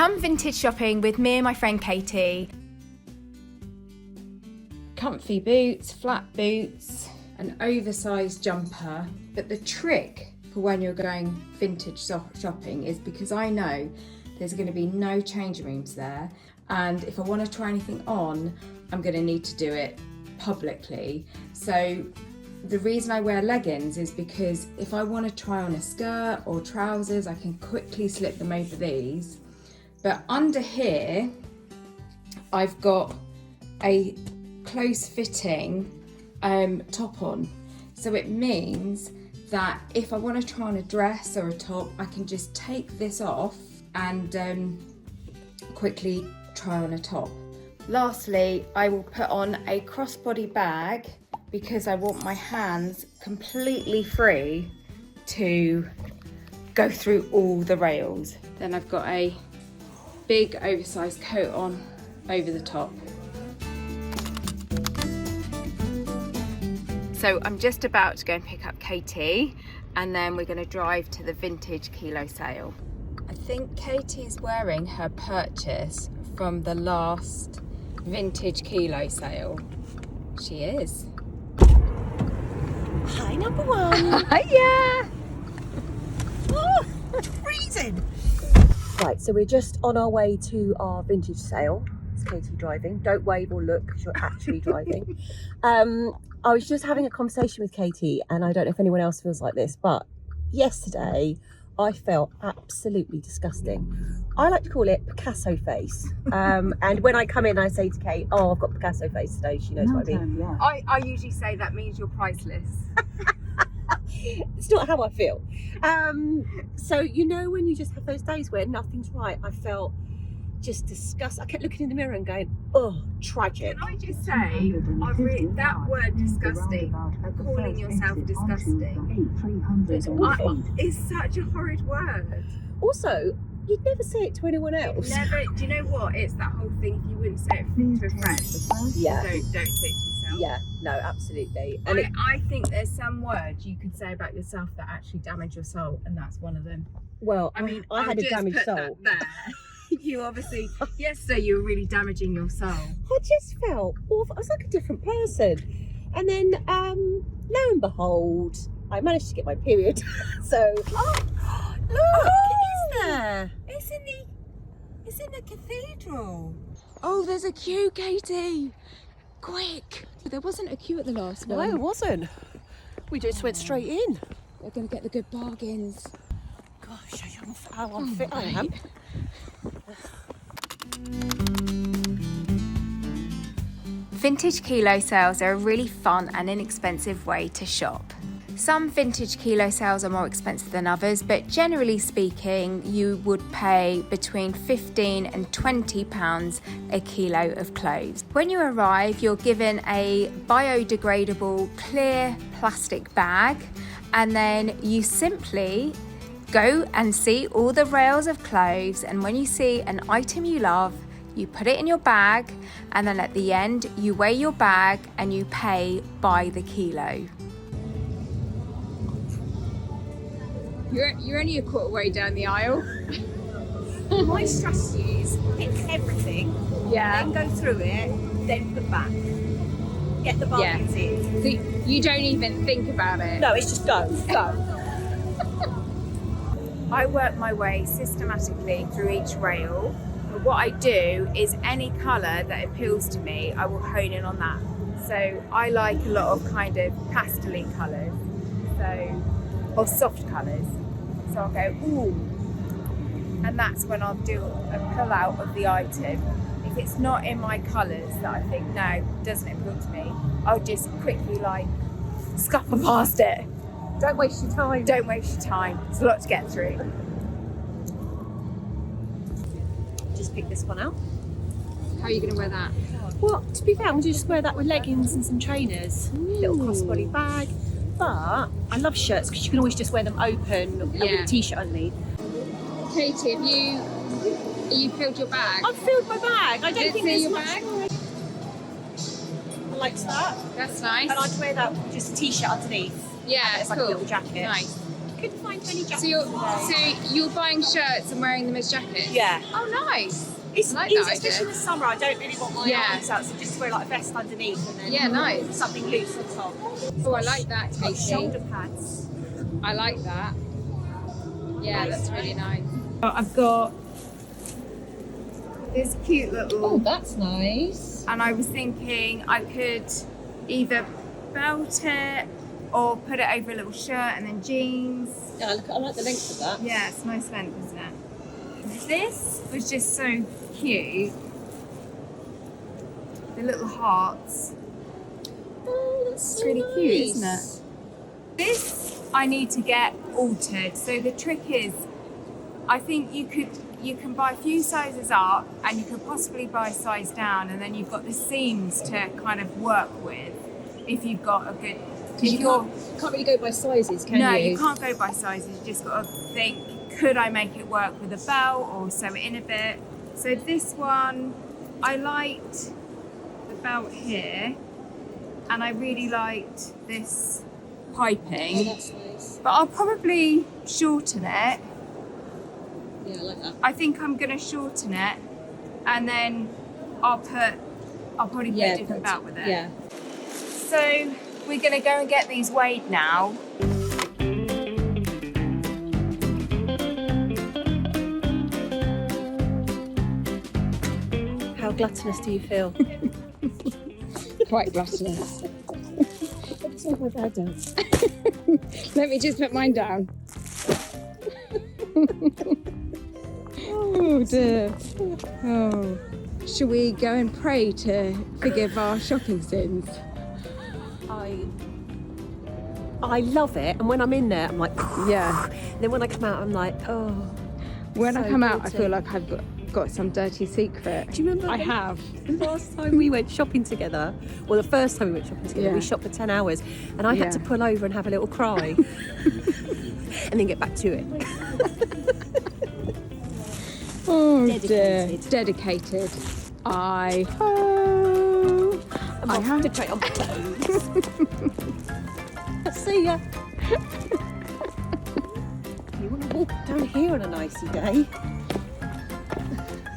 Come vintage shopping with me and my friend Katie. Comfy boots, flat boots, an oversized jumper. But the trick for when you're going vintage shopping is because I know there's going to be no changing rooms there, and if I want to try anything on, I'm going to need to do it publicly. So the reason I wear leggings is because if I want to try on a skirt or trousers, I can quickly slip them over these. But under here, I've got a close fitting top on. So it means that if I want to try on a dress or a top, I can just take this off and quickly try on a top. Lastly, I will put on a crossbody bag because I want my hands completely free to go through all the rails. Then I've got a big oversized coat on over the top. So I'm just about to go and pick up Katie, and then we're going to drive to the vintage kilo sale. I think Katie's wearing her purchase from the last vintage kilo sale. She is. Hi, number one. Hiya! Oh, it's freezing. Right, so we're just on our way to our vintage sale. It's Katie driving. Don't wave or look because you're actually driving. I was just having a conversation with Katie, and I don't know if anyone else feels like this, but yesterday I felt absolutely disgusting. I like to call it Picasso face. And when I come in, I say to Kate, oh, I've got Picasso face today. She knows what I mean. Yeah. I usually say that means you're priceless. It's not how I feel. So, you know, when you just have those days where nothing's right, I felt just disgusted. I kept looking in the mirror and going, oh, tragic. Can I just say, that word disgusting, calling yourself disgusting, is such a horrid word. Also, you'd never say it to anyone else. Never. Do you know what? It's that whole thing. If you wouldn't say it to a friend, yeah, don't say it to yourself. Yeah, no, absolutely. And I think there's some words you could say about yourself that actually damage your soul, and that's one of them. Well, I mean, I had a damaged soul. You obviously, yesterday you were really damaging your soul. I just felt awful. I was like a different person. And then, lo and behold, I managed to get my period. So, look, it's there. It's in the cathedral. Oh, there's a queue, Katie. Quick. There wasn't a queue at the last one. No, it wasn't. We just went straight in. They're going to get the good bargains. Gosh, how unfit I am. Vintage kilo sales are a really fun and inexpensive way to shop. Some vintage kilo sales are more expensive than others, but generally speaking, you would pay between £15 and £20 a kilo of clothes. When you arrive, you're given a biodegradable clear plastic bag, and then you simply go and see all the rails of clothes, and when you see an item you love, you put it in your bag, and then at the end you weigh your bag and you pay by the kilo. You're only a quarter way down the aisle. My strategy is pick everything, then go through it, then put back. Get the bargains in. So you don't even think about it. No, it's just go. I work my way systematically through each rail. But what I do is any colour that appeals to me, I will hone in on that. So I like a lot of kind of pastel-y colours, or soft colours. So I'll go, ooh, and that's when I'll do a pull out of the item. If it's not in my colours that I think, no, doesn't appeal to me, I'll just quickly scupper past it. Don't waste your time. Don't waste your time. It's a lot to get through. Just pick this one out. How are you going to wear that? Well, to be fair, I'm going to just wear that with leggings and some trainers. Little crossbody bag. But I love shirts because you can always just wear them open with a t-shirt underneath. Katie, have you filled your bag? I've filled my bag. I don't think there's your much. bag? I like that. That's nice. And I'd wear that with just a t-shirt underneath. Yeah, it's like a little jacket. Nice. couldn't find any jackets So you're buying shirts and wearing them as jackets? Yeah. Oh, nice. It's I like easy, that idea. especially in the summer. I don't really want my Yeah. arms out, so just wear like a vest underneath and then Yeah, nice. something loose on top. Oh, I like that, Got Katie. shoulder pads. I like that. Yeah, that's really nice. I've got this cute little... Oh, that's nice. And I was thinking I could either belt it or put it over a little shirt and then jeans. Yeah, I like the length of that. Yeah, it's nice length, isn't it? This was just so cute. The little hearts. Oh, that's It's really cute, isn't it? This I need to get altered. So the trick is, I think you can buy a few sizes up and you could possibly buy a size down, and then you've got the seams to kind of work with if you've got a good... You can't really go by sizes, can No, you? you can't go by sizes. You just got to think, could I make it work with a belt or sew it in a bit? So this one, I liked the belt here, and I really liked this piping. Oh, that's nice. But I'll probably shorten it. Yeah, I like that. I think I'm going to shorten it, and then I'll probably put a different belt with it. Yeah. So we're going to go and get these weighed now. How gluttonous do you feel? Quite gluttonous. That's what my dad does. Let me just put mine down. Oh dear. Oh. Shall we go and pray to forgive our shopping sins? I love it, and when I'm in there, I'm like, Yeah. then when I come out, I'm like, oh. When I So come out, I guilty. feel like I've got some dirty secret. Do you remember? I have. The last time we went shopping together, well, the first time we went shopping together, Yeah. we shopped for 10 hours, and I had to Yeah. pull over and have a little cry, and then get back to it. Oh Dedicated. dear. Dedicated. I hope. I'm I off have to try on clothes. See ya. You want to walk down here on a nicey day,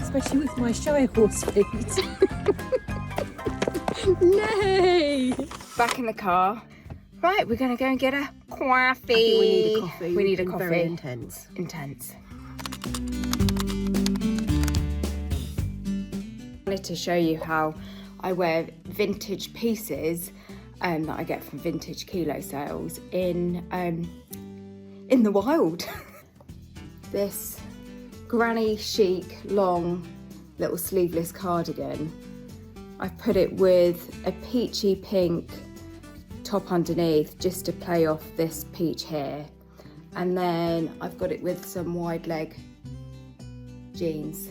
especially with my shy horse feet. Nay! Back in the car. Right, we're going to go and get a coffee. We need a coffee. We need a It's been coffee. Very intense. Intense. I wanted to show you how I wear vintage pieces that I get from Vintage Kilo sales in the wild. This granny chic long little sleeveless cardigan. I've put it with a peachy pink top underneath just to play off this peach here, and then I've got it with some wide leg jeans.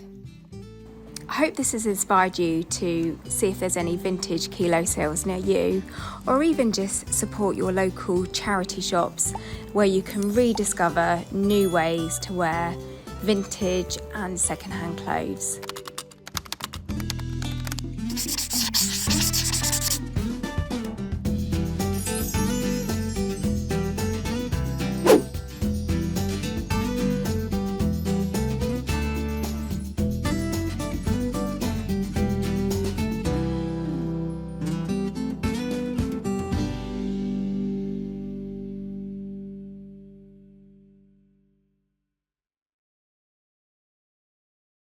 I hope this has inspired you to see if there's any Vintage Kilo sales near you, or even just support your local charity shops where you can rediscover new ways to wear vintage and secondhand clothes.